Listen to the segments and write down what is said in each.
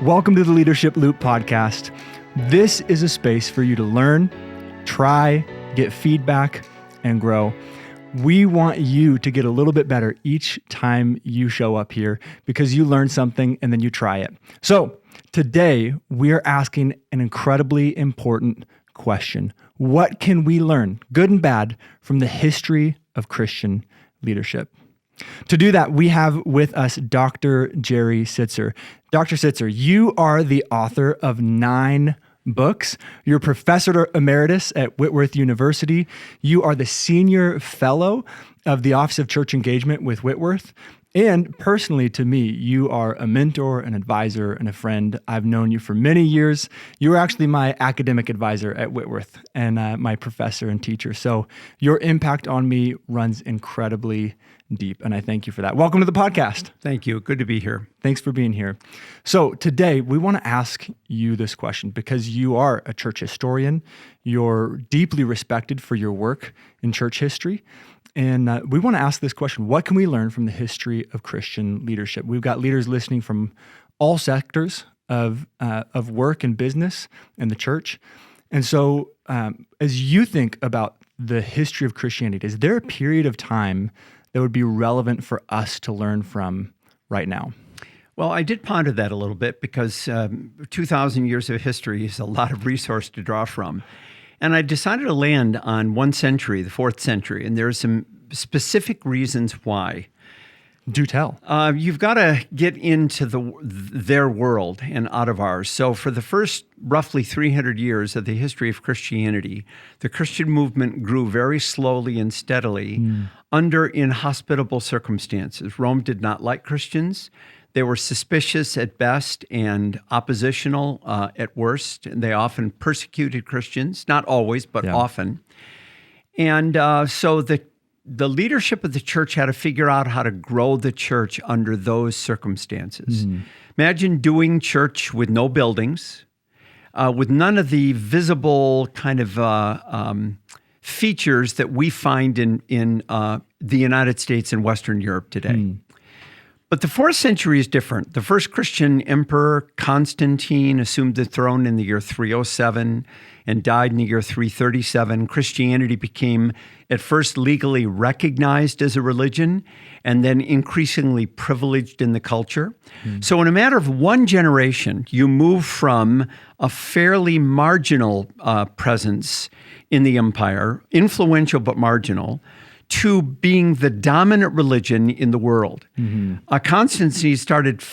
Welcome to the Leadership Loop podcast. This is a space for you to learn, try, get feedback, and grow. We want you to get a little bit better each time you show up here because you learn something and then you try it. So today we are asking an incredibly important question. What can we learn, good and bad, from the history of Christian leadership? To do that, we have with us Dr. Jerry Sittser. Dr. Sittser, you are the author of 9 books. You're Professor Emeritus at Whitworth University. You are the Senior Fellow of the Office of Church Engagement with Whitworth. And personally, to me, you are a mentor, an advisor, and a friend. I've known you for many years. You were actually my academic advisor at Whitworth and my professor and teacher. So your impact on me runs incredibly deep, and I thank you for that. Welcome to the podcast. Thank you. Good to be here. Thanks for being here. So today, we want to ask you this question because you are a church historian. You're deeply respected for your work in church history. And we want to ask this question: what can we learn from the history of Christian leadership? We've got leaders listening from all sectors of work and business and the church. And so as you think about the history of Christianity, is there a period of time that would be relevant for us to learn from right now? Well, I did ponder that a little bit because 2,000 years of history is a lot of resource to draw from. And I decided to land on one century, the 4th century, and there are some specific reasons why. Do tell. You've got to get into their world and out of ours. So for the first roughly 300 years of the history of Christianity, the Christian movement grew very slowly and steadily under inhospitable circumstances. Rome did not like Christians. They were suspicious at best and oppositional at worst. And they often persecuted Christians, not always, but often. And so the leadership of the church had to figure out how to grow the church under those circumstances. Imagine doing church with no buildings, with none of the visible kind of features that we find in the United States and Western Europe today. But the 4th century is different. The first Christian emperor, Constantine, assumed the throne in the year 307 and died in the year 337. Christianity became at first legally recognized as a religion and then increasingly privileged in the culture. So in a matter of one generation, you move from a fairly marginal presence in the empire, influential but marginal, to being the dominant religion in the world. Constantine started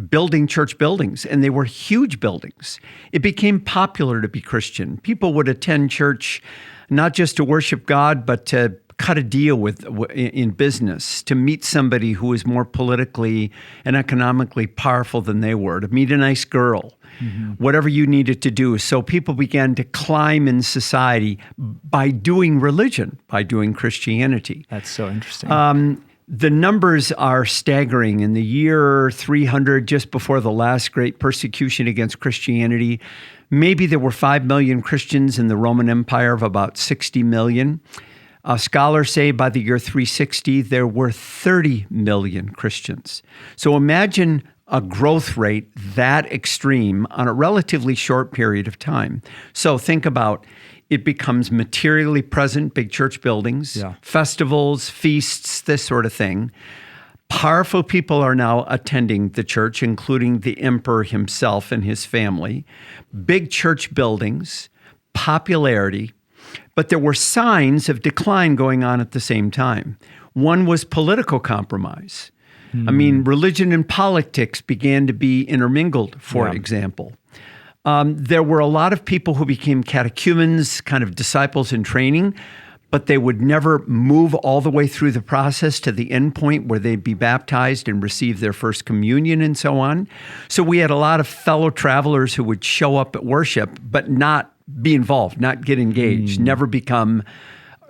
building church buildings, and they were huge buildings. It became popular to be Christian. People would attend church not just to worship God, but to cut a deal in business, to meet somebody who was more politically and economically powerful than they were, to meet a nice girl, whatever you needed to do. So people began to climb in society by doing religion, by doing Christianity. That's so interesting. The numbers are staggering. In the year 300, just before the last great persecution against Christianity, maybe there were 5 million Christians in the Roman Empire of about 60 million. Scholars say by the year 360, there were 30 million Christians. So imagine a growth rate that extreme on a relatively short period of time. So think about it becomes materially present, big church buildings, festivals, feasts, this sort of thing. Powerful people are now attending the church, including the emperor himself and his family. Big church buildings, popularity, but there were signs of decline going on at the same time. One was political compromise. I mean, religion and politics began to be intermingled, for example. There were a lot of people who became catechumens, kind of disciples in training, but they would never move all the way through the process to the end point where they'd be baptized and receive their first communion and so on. So we had a lot of fellow travelers who would show up at worship, but not be involved, not get engaged, never become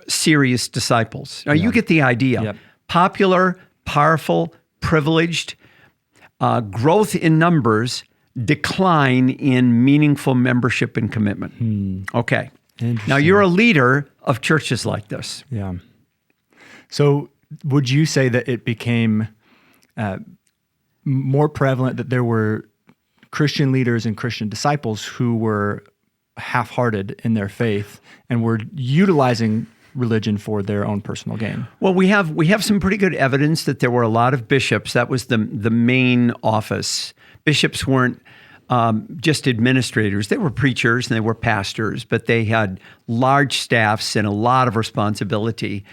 serious disciples. Now you get the idea. Popular, powerful, privileged, growth in numbers, decline in meaningful membership and commitment. Okay. Now you're a leader of churches like this. Yeah. So would you say that it became more prevalent that there were Christian leaders and Christian disciples who were half-hearted in their faith and were utilizing religion for their own personal gain? Well, we have some pretty good evidence that there were a lot of bishops. That was the main office. Bishops weren't just administrators. They were preachers and they were pastors, but they had large staffs and a lot of responsibility.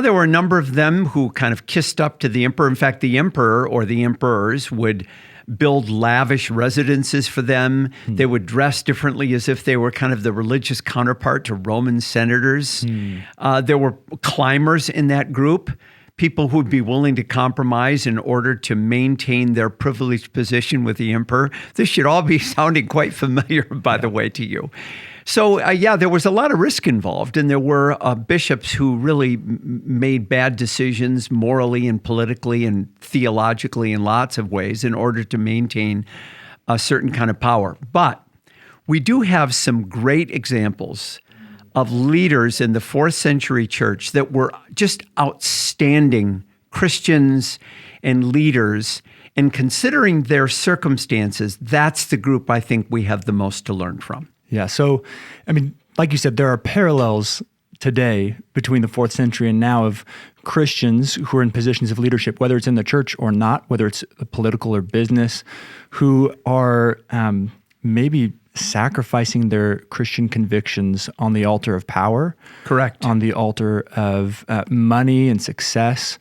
There were a number of them who kind of kissed up to the emperor. In fact, the emperor or the emperors would build lavish residences for them. They would dress differently as if they were kind of the religious counterpart to Roman senators. There were climbers in that group, people who would be willing to compromise in order to maintain their privileged position with the emperor. This should all be sounding quite familiar, by the way, to you. So, there was a lot of risk involved, and there were bishops who really made bad decisions morally and politically and theologically in lots of ways in order to maintain a certain kind of power. But we do have some great examples of leaders in the 4th century church that were just outstanding Christians and leaders. And considering their circumstances, that's the group I think we have the most to learn from. Yeah. So, I mean, like you said, there are parallels today between the 4th century and now of Christians who are in positions of leadership, whether it's in the church or not, whether it's political or business, who are maybe sacrificing their Christian convictions on the altar of power. Correct. On the altar of money and success.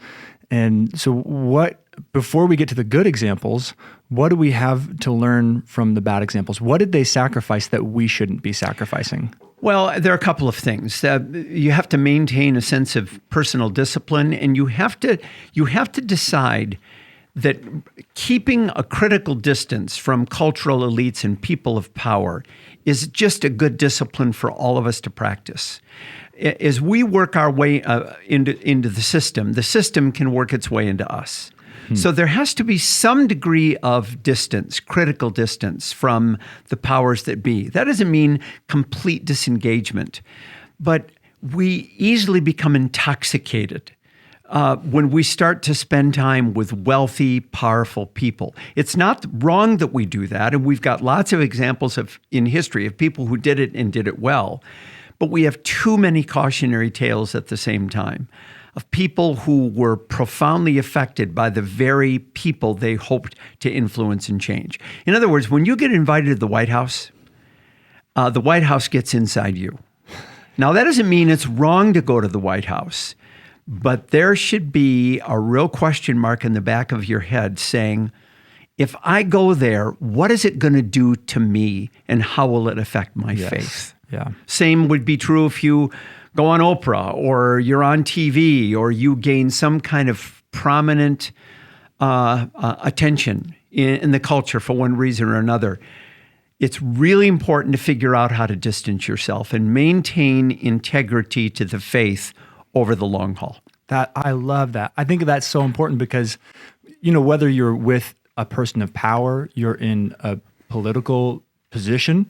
And so before we get to the good examples, what do we have to learn from the bad examples? What did they sacrifice that we shouldn't be sacrificing? Well, there are a couple of things. You have to maintain a sense of personal discipline, and you have to decide that keeping a critical distance from cultural elites and people of power is just a good discipline for all of us to practice. As we work our way into the system can work its way into us. So there has to be some degree of distance, critical distance from the powers that be. That doesn't mean complete disengagement, but we easily become intoxicated when we start to spend time with wealthy, powerful people. It's not wrong that we do that, and we've got lots of examples in history of people who did it and did it well, but we have too many cautionary tales at the same time of people who were profoundly affected by the very people they hoped to influence and change. In other words, when you get invited to the White House gets inside you. Now, that doesn't mean it's wrong to go to the White House, but there should be a real question mark in the back of your head saying, if I go there, what is it going to do to me and how will it affect my faith? Yeah. Same would be true if you go on Oprah or you're on TV or you gain some kind of prominent attention in the culture for one reason or another. It's really important to figure out how to distance yourself and maintain integrity to the faith over the long haul. I love that. I think that's so important because, whether you're with a person of power, you're in a political position,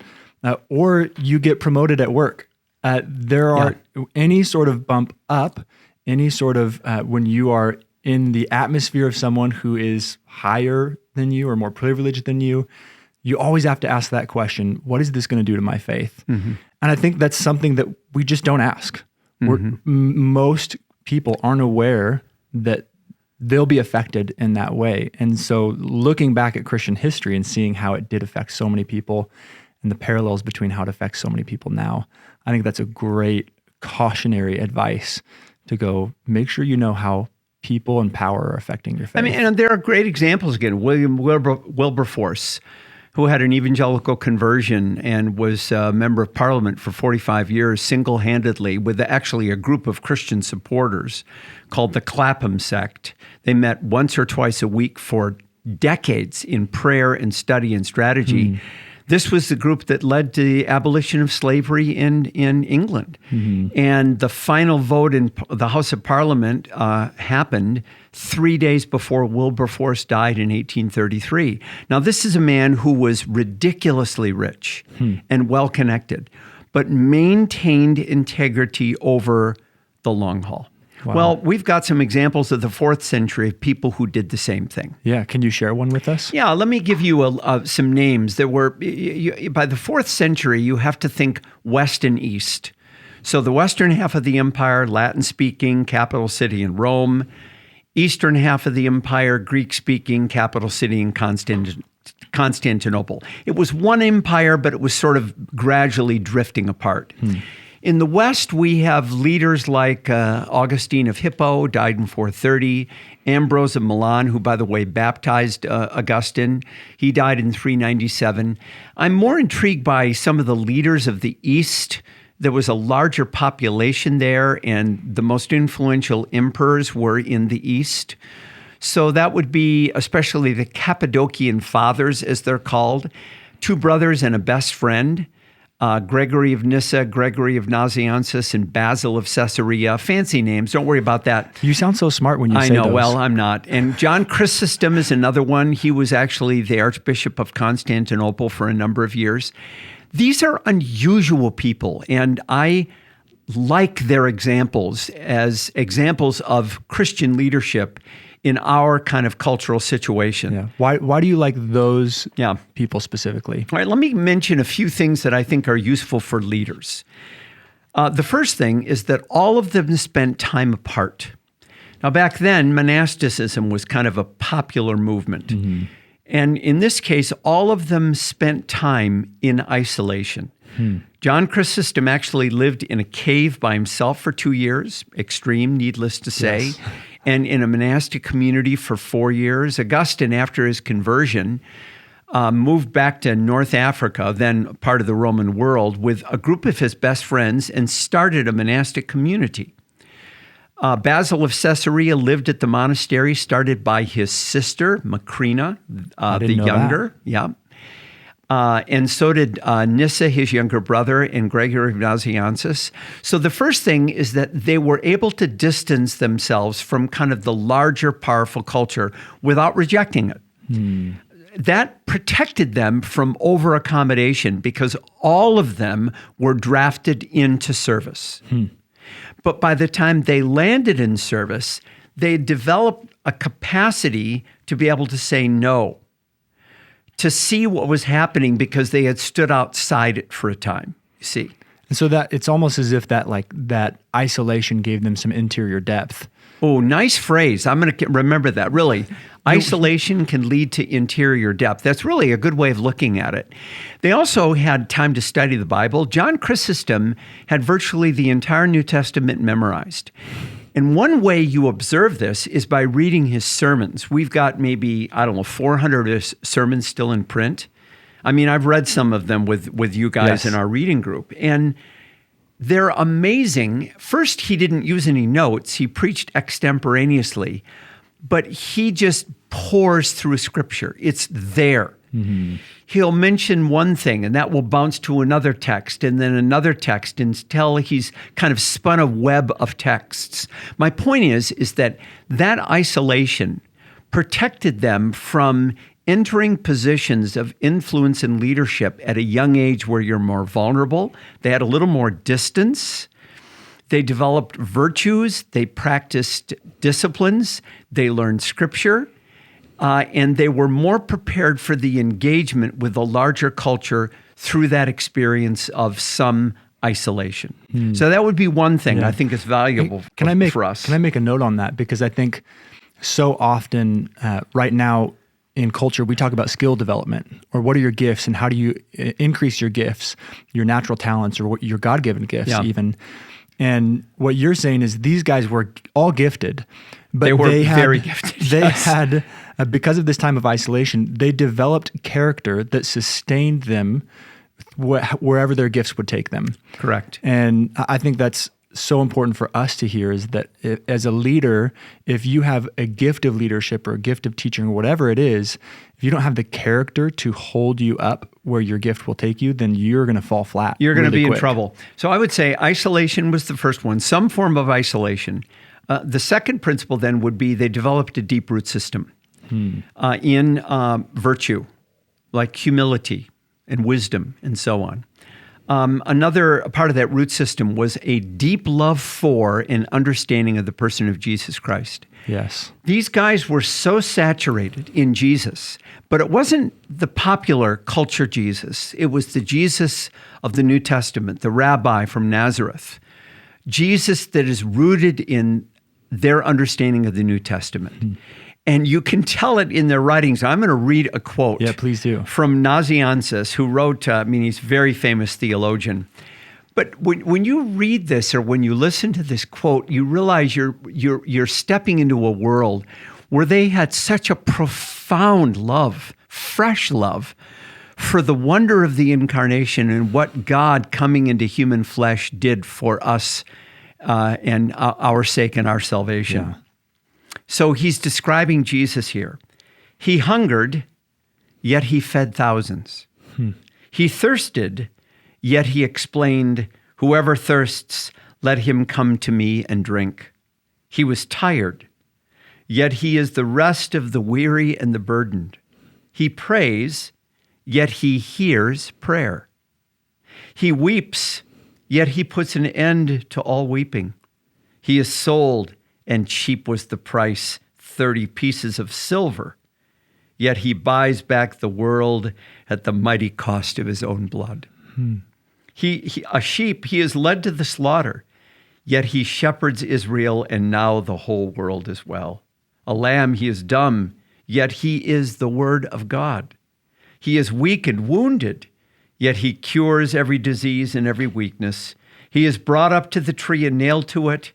or you get promoted at work. There are any sort of bump up, any sort of when you are in the atmosphere of someone who is higher than you or more privileged than you, you always have to ask that question, what is this going to do to my faith? Mm-hmm. And I think that's something that we just don't ask. Most people aren't aware that they'll be affected in that way. And so looking back at Christian history and seeing how it did affect so many people and the parallels between how it affects so many people now, I think that's a great cautionary advice to go make sure you know how people and power are affecting your faith. I mean, and there are great examples again. William Wilberforce, who had an evangelical conversion and was a member of parliament for 45 years single-handedly with actually a group of Christian supporters called the Clapham sect. They met once or twice a week for decades in prayer and study and strategy. This was the group that led to the abolition of slavery in England. And the final vote in the House of Parliament happened 3 days before Wilberforce died in 1833. Now, this is a man who was ridiculously rich and well-connected, but maintained integrity over the long haul. Wow. Well, we've got some examples of the 4th century of people who did the same thing. Yeah. Can you share one with us? Yeah, let me give you some names that were, by the 4th century, you have to think West and East. So the western half of the empire, Latin-speaking, capital city in Rome. Eastern half of the empire, Greek-speaking, capital city in Constantinople. It was one empire, but it was sort of gradually drifting apart. In the West, we have leaders like Augustine of Hippo, died in 430, Ambrose of Milan, who, by the way, baptized Augustine. He died in 397. I'm more intrigued by some of the leaders of the East. There was a larger population there, and the most influential emperors were in the East. So that would be especially the Cappadocian Fathers, as they're called, 2 brothers and a best friend, Gregory of Nyssa, Gregory of Nazianzus, and Basil of Caesarea. Fancy names. Don't worry about that. You sound so smart when you say those. I know. Those. Well, I'm not. And John Chrysostom is another one. He was actually the Archbishop of Constantinople for a number of years. These are unusual people, and I like their examples as examples of Christian leadership in our kind of cultural situation. Yeah. Why do you like those people specifically? All right, let me mention a few things that I think are useful for leaders. The first thing is that all of them spent time apart. Now, back then, monasticism was kind of a popular movement. Mm-hmm. And in this case, all of them spent time in isolation. John Chrysostom actually lived in a cave by himself for 2 years, extreme, needless to say, and in a monastic community for 4 years. Augustine, after his conversion, moved back to North Africa, then part of the Roman world, with a group of his best friends and started a monastic community. Basil of Caesarea lived at the monastery started by his sister, Macrina, the younger. Yeah. And so did Nyssa, his younger brother, and Gregory of Nazianzus. So the first thing is that they were able to distance themselves from kind of the larger, powerful culture without rejecting it. That protected them from over-accommodation because all of them were drafted into service. But by the time they landed in service, they developed a capacity to be able to say no, to see what was happening because they had stood outside it for a time, you see. And so that it's almost as if that isolation gave them some interior depth. Oh, nice phrase. I'm going to remember that, really. Isolation can lead to interior depth. That's really a good way of looking at it. They also had time to study the Bible. John Chrysostom had virtually the entire New Testament memorized. And one way you observe this is by reading his sermons. We've got maybe, 400 of his sermons still in print. I mean, I've read some of them with you guys in our reading group. And they're amazing. First, he didn't use any notes. He preached extemporaneously. But he just pours through Scripture. It's there. Mm-hmm. He'll mention one thing, and that will bounce to another text, and then another text, until he's kind of spun a web of texts. My point is that isolation protected them from entering positions of influence and leadership at a young age where you're more vulnerable. They had a little more distance. They developed virtues, they practiced disciplines, they learned Scripture, and they were more prepared for the engagement with the larger culture through that experience of some isolation. So that would be one thing I think is valuable for us. Can I make a note on that? Because I think so often right now in culture, we talk about skill development, or what are your gifts and how do you increase your gifts, your natural talents, or your God-given gifts even. And what you're saying is these guys were all gifted, but they had, very gifted. They had, because of this time of isolation, they developed character that sustained them wherever their gifts would take them. Correct. And I think that's so important for us to hear, is that as a leader, if you have a gift of leadership or a gift of teaching or whatever it is, if you don't have the character to hold you up where your gift will take you, then you're going to fall flat. You're going to be quick. in trouble. So I would say isolation was the first one, some form of isolation. The second principle then would be they developed a deep root system in virtue, like humility and wisdom and so on. Another part of that root system was a deep love for and understanding of the person of Jesus Christ. Yes. These guys were so saturated in Jesus, but it wasn't the popular culture Jesus. It was the Jesus of the New Testament, the rabbi from Nazareth. Jesus that is rooted in their understanding of the New Testament. And you can tell it in their writings. I'm going to read a quote. Yeah, please do. From Nazianzus, who wrote, he's a very famous theologian. But when you read this or when you listen to this quote, you realize you're stepping into a world where they had such a profound love, fresh love, for the wonder of the incarnation and what God coming into human flesh did for us and our sake and our salvation. Yeah. So he's describing Jesus here. He hungered, yet he fed thousands. He thirsted, yet he explained, "Whoever thirsts, let him come to me and drink." He was tired, yet he is the rest of the weary and the burdened. He prays, yet he hears prayer. He weeps, yet he puts an end to all weeping. He is sold, and cheap was the price, 30 pieces of silver. Yet he buys back the world at the mighty cost of his own blood. A sheep, he is led to the slaughter, yet he shepherds Israel and now the whole world as well. A lamb, he is dumb, yet he is the word of God. He is weak and wounded, yet he cures every disease and every weakness. He is brought up to the tree and nailed to it,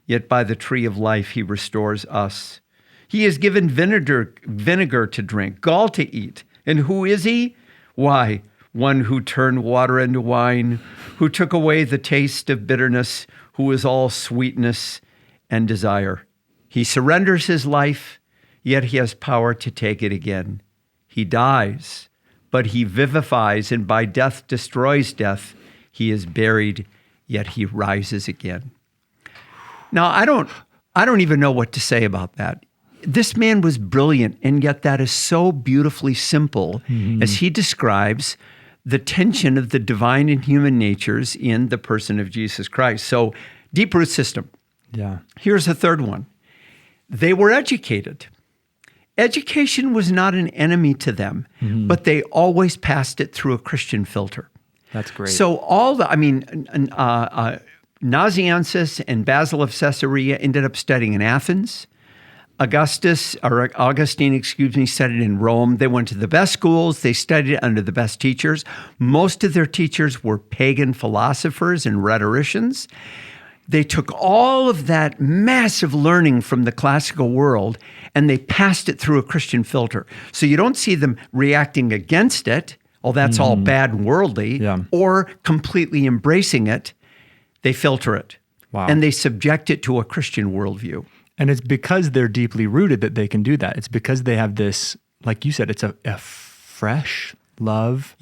yet by the tree of life he restores us. He is given vinegar to drink, gall to eat. And who is he? Why, one who turned water into wine, who took away the taste of bitterness, who is all sweetness and desire. He surrenders his life, yet he has power to take it again. He dies, but he vivifies, and by death destroys death. He is buried, yet he rises again. Now, I don't even know what to say about that. This man was brilliant, and yet that is so beautifully simple as he describes the tension of the divine and human natures in the person of Jesus Christ. So, deep root system. Yeah. Here's a third one. They were educated. Education was not an enemy to them, but they always passed it through a Christian filter. That's great. So Nazianzus and Basil of Caesarea ended up studying in Athens. Augustine, studied in Rome. They went to the best schools. They studied under the best teachers. Most of their teachers were pagan philosophers and rhetoricians. They took all of that massive learning from the classical world and they passed it through a Christian filter. So you don't see them reacting against it, oh, that's all bad and worldly, or completely embracing it. They filter it. Wow. And they subject it to a Christian worldview. And it's because they're deeply rooted that they can do that. It's because they have this, like you said, it's a fresh love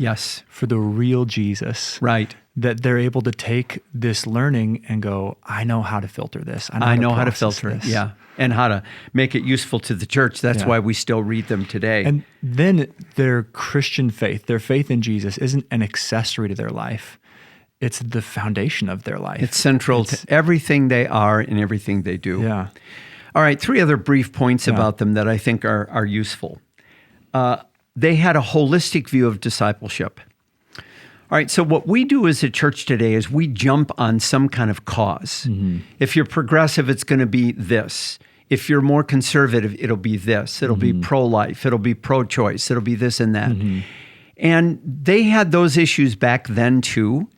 for the real Jesus. Right. That they're able to take this learning and go, I know how to filter this. I know how to filter it. Yeah. And how to make it useful to the church. That's why we still read them today. And then their Christian faith, their faith in Jesus isn't an accessory to their life. It's the foundation of their life. It's central to everything they are and everything they do. Yeah. All right, 3 other brief points about them that I think are useful. They had a holistic view of discipleship. All right, so what we do as a church today is we jump on some kind of cause. If you're progressive, it's going to be this. If you're more conservative, it'll be this. It'll be pro-life. It'll be pro-choice. It'll be this and that. And they had those issues back then too,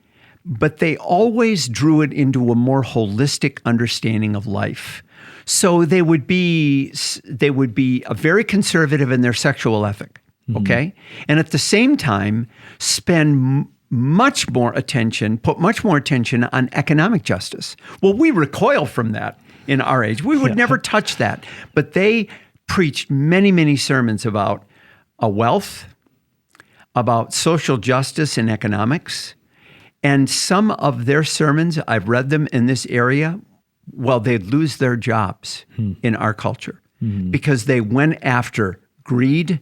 but they always drew it into a more holistic understanding of life. So they would be very conservative in their sexual ethic, okay? And at the same time, spend much more attention on economic justice. Well, we recoil from that in our age. We would never touch that. But they preached many, many sermons about wealth, about social justice and economics. And some of their sermons, I've read them in this area, well, they'd lose their jobs in our culture because they went after greed,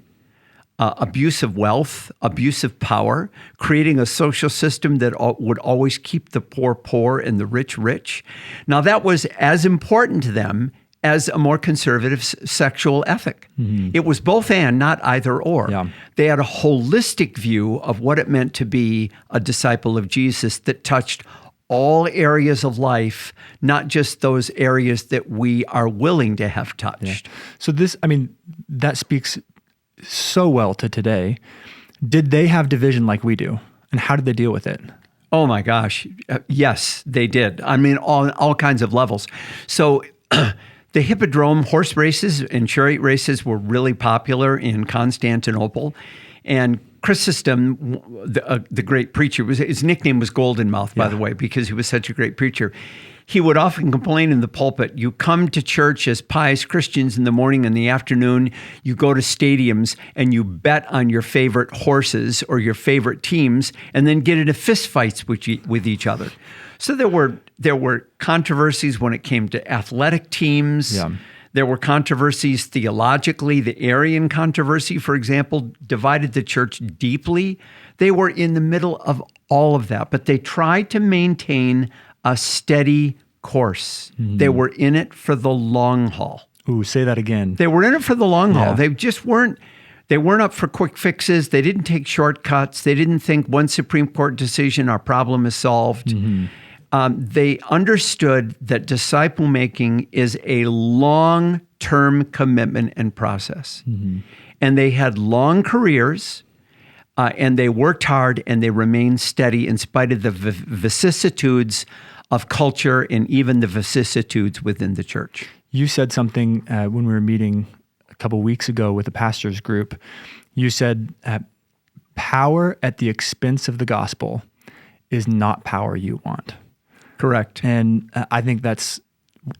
abuse of wealth, abuse of power, creating a social system that would always keep the poor poor and the rich rich. Now, that was as important to them as a more conservative sexual ethic. It was both and, not either or. Yeah. They had a holistic view of what it meant to be a disciple of Jesus that touched all areas of life, not just those areas that we are willing to have touched. So that speaks so well to today. Did they have division like we do? And how did they deal with it? Oh my gosh. Yes, they did. I mean, all kinds of levels. So the hippodrome horse races and chariot races were really popular in Constantinople. And Chrysostom, the great preacher, his nickname was Golden Mouth, by the way, because he was such a great preacher. He would often complain in the pulpit, you come to church as pious Christians in the morning and the afternoon, you go to stadiums and you bet on your favorite horses or your favorite teams and then get into fist fights with each other. So there were controversies when it came to athletic teams. Yeah. There were controversies theologically. The Arian controversy, for example, divided the church deeply. They were in the middle of all of that, but they tried to maintain a steady course. They were in it for the long haul. Ooh, say that again. They were in it for the long haul. Yeah. They just weren't up for quick fixes. They didn't take shortcuts. They didn't think one Supreme Court decision, our problem is solved. They understood that disciple making is a long-term commitment and process. And they had long careers, and they worked hard, and they remained steady in spite of the vicissitudes of culture and even the vicissitudes within the church. You said something when we were meeting a couple weeks ago with a pastor's group. You said power at the expense of the gospel is not power you want. Correct. And I think that's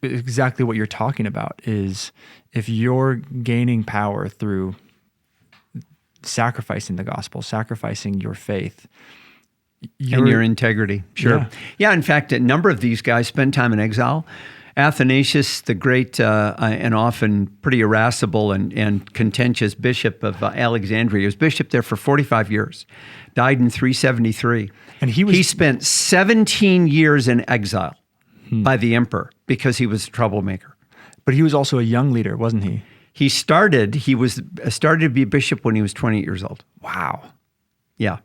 exactly what you're talking about, is if you're gaining power through sacrificing the gospel, sacrificing your faith, and your integrity. Sure. Yeah, in fact, a number of these guys spent time in exile. Athanasius, the great and often pretty irascible and contentious bishop of Alexandria, was bishop there for 45 years, died in 373. And he spent 17 years in exile by the emperor because he was a troublemaker. But he was also a young leader, wasn't he? He started to be a bishop when he was 28 years old. Wow. Yeah.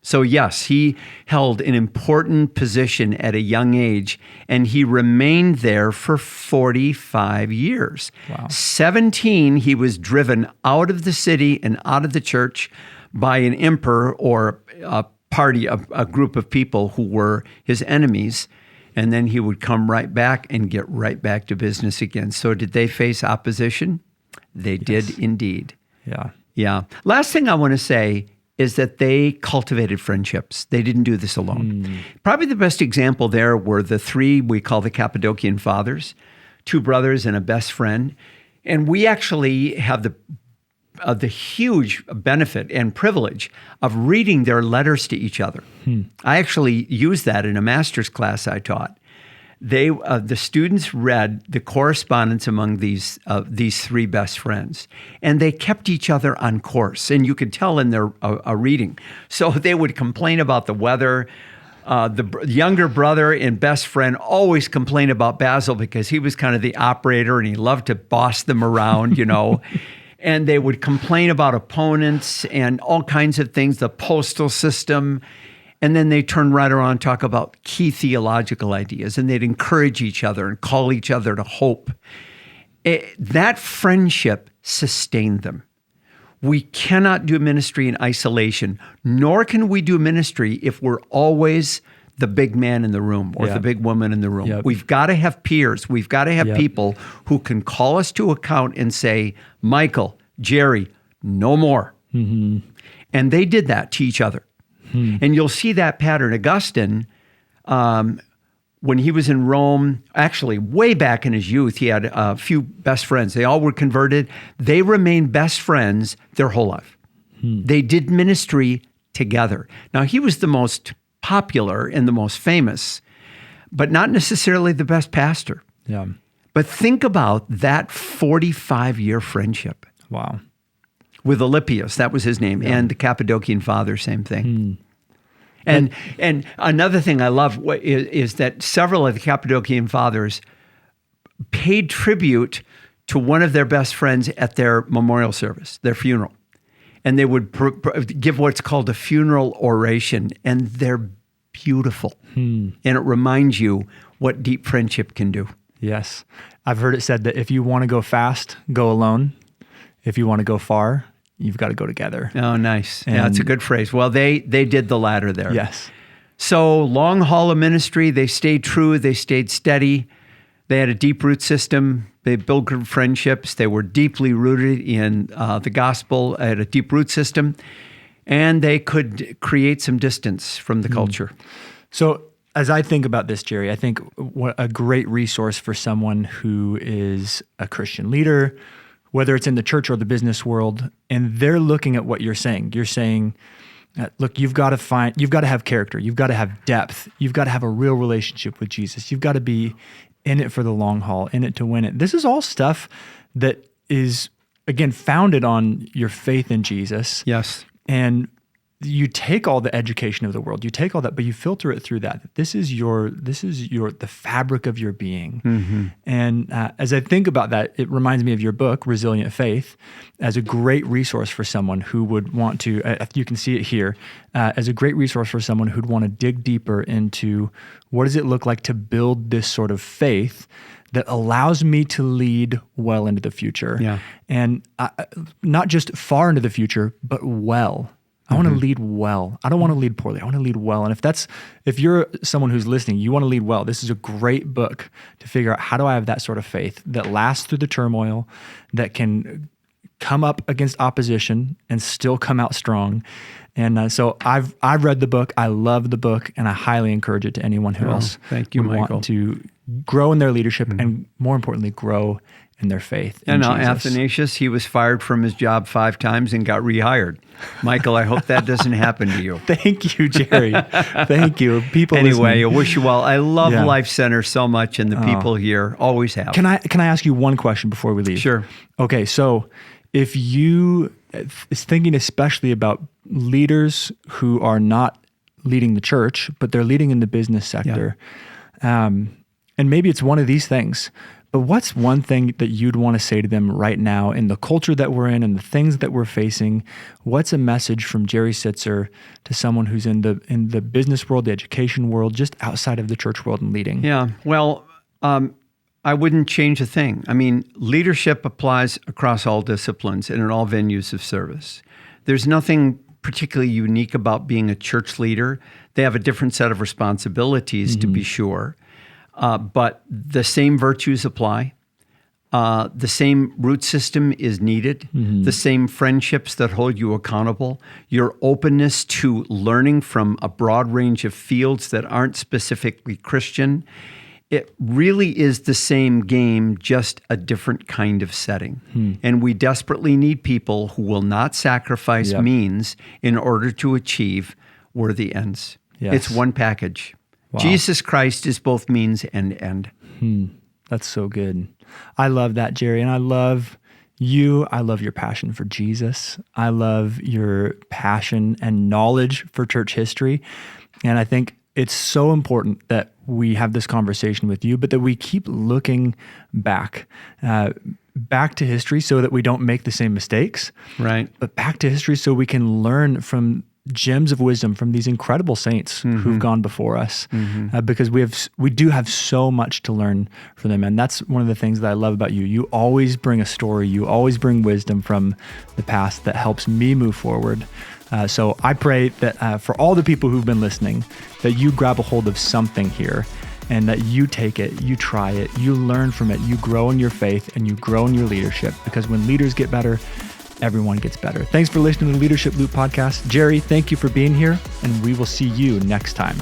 So yes, he held an important position at a young age, and he remained there for 45 years. Wow. 17, he was driven out of the city and out of the church by an emperor or a party, a group of people who were his enemies, and then he would come right back and get right back to business again. So did they face opposition? They did indeed. Yeah. Yeah. Last thing I want to say is that they cultivated friendships. They didn't do this alone. Probably the best example there were the three we call the Cappadocian Fathers, two brothers and a best friend. And we actually have the huge benefit and privilege of reading their letters to each other. I actually used that in a master's class I taught. The students read the correspondence among these three best friends, and they kept each other on course, and you could tell in their reading. So they would complain about the weather. The younger brother and best friend always complained about Basil because he was kind of the operator, and he loved to boss them around, you know. And they would complain about opponents and all kinds of things, the postal system. And then they turn right around and talk about key theological ideas, and they'd encourage each other and call each other to hope. That friendship sustained them. We cannot do ministry in isolation, nor can we do ministry if we're always the big man in the room or the big woman in the room. Yep. We've got to have peers. We've got to have people who can call us to account and say, Michael, Jerry, no more. And they did that to each other. And you'll see that pattern. Augustine, when he was in Rome, actually way back in his youth, he had a few best friends. They all were converted. They remained best friends their whole life. They did ministry together. Now, he was the most popular and the most famous, but not necessarily the best pastor. Yeah. But think about that 45-year friendship. Wow. with Alypius, that was his name, and the Cappadocian Father, same thing. And another thing I love is that several of the Cappadocian Fathers paid tribute to one of their best friends at their memorial service, their funeral. And they would give what's called a funeral oration, and they're beautiful. And it reminds you what deep friendship can do. Yes. I've heard it said that if you want to go fast, go alone. If you want to go far, you've got to go together. Oh, nice. Yeah, it's a good phrase. Well, they did the latter there. Yes. So long haul of ministry, they stayed true, they stayed steady. They had a deep root system. They built good friendships. They were deeply rooted in the gospel, had a deep root system, and they could create some distance from the culture. So as I think about this, Jerry, I think what a great resource for someone who is a Christian leader, whether it's in the church or the business world, and they're looking at what you're saying. You're saying, look, you've got to have character. You've got to have depth. You've got to have a real relationship with Jesus. You've got to be in it for the long haul, in it to win it. This is all stuff that is, again, founded on your faith in Jesus. Yes. And you take all the education of the world, you take all that, but you filter it through that. This is the fabric of your being. And as I think about that, it reminds me of your book, Resilient Faith, as a great resource for someone who would want to, you can see it here, as a great resource for someone who'd want to dig deeper into what does it look like to build this sort of faith that allows me to lead well into the future. Yeah. And not just far into the future, but well. I want to lead well. I don't want to lead poorly. I want to lead well. And if you're someone who's listening, you want to lead well, this is a great book to figure out how do I have that sort of faith that lasts through the turmoil, that can come up against opposition and still come out strong. And so I've read the book. I love the book, and I highly encourage it to anyone who else thank you, would Michael. want to grow in their leadership and, more importantly, grow in their faith in And Jesus. Athanasius, he was fired from his job 5 times and got rehired. Michael, I hope that doesn't happen to you. Thank you, Jerry. Thank you. People Anyway, listening. I wish you well. I love Life Center so much, and the people here always have. Can I ask you one question before we leave? Sure. Okay, so if you is thinking especially about leaders who are not leading the church, but they're leading in the business sector, and maybe it's one of these things, but what's one thing that you'd want to say to them right now in the culture that we're in and the things that we're facing? What's a message from Jerry Sittser to someone who's in the business world, the education world, just outside of the church world and leading? Yeah, well, I wouldn't change a thing. I mean, leadership applies across all disciplines and in all venues of service. There's nothing particularly unique about being a church leader. They have a different set of responsibilities, to be sure. But the same virtues apply. The same root system is needed. The same friendships that hold you accountable. Your openness to learning from a broad range of fields that aren't specifically Christian. It really is the same game, just a different kind of setting. And we desperately need people who will not sacrifice means in order to achieve worthy ends. Yes. It's one package. Wow. Jesus Christ is both means and end. That's so good. I love that, Jerry. And I love you. I love your passion for Jesus. I love your passion and knowledge for church history. And I think it's so important that we have this conversation with you, but that we keep looking back to history so that we don't make the same mistakes. Right. But back to history so we can learn from gems of wisdom from these incredible saints who've gone before us, because we do have so much to learn from them. And that's one of the things that I love about you. You always bring a story. You always bring wisdom from the past that helps me move forward. So I pray that for all the people who've been listening, that you grab a hold of something here and that you take it, you try it, you learn from it, you grow in your faith and you grow in your leadership, because when leaders get better, everyone gets better. Thanks for listening to the Leadership Loop podcast. Jerry, thank you for being here, and we will see you next time.